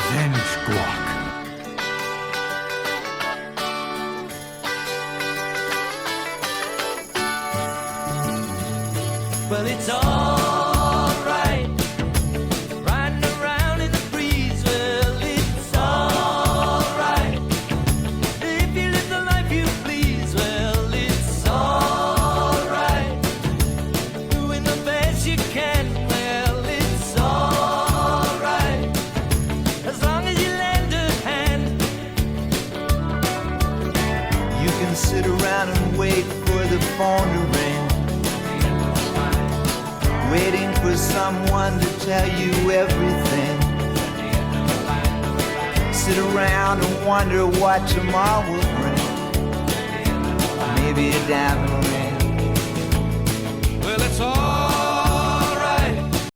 Revenge Guac. Well, it's alright, riding around in the breeze. Well, it's alright, if you live the life you please. Well, it's alright, doing the best you can. Well, it's alright, as long as you lend a hand. You can sit around and wait for the phone to ring, waiting for someone to tell you everything. Sit around and wonder what tomorrow will bring. Maybe a diamond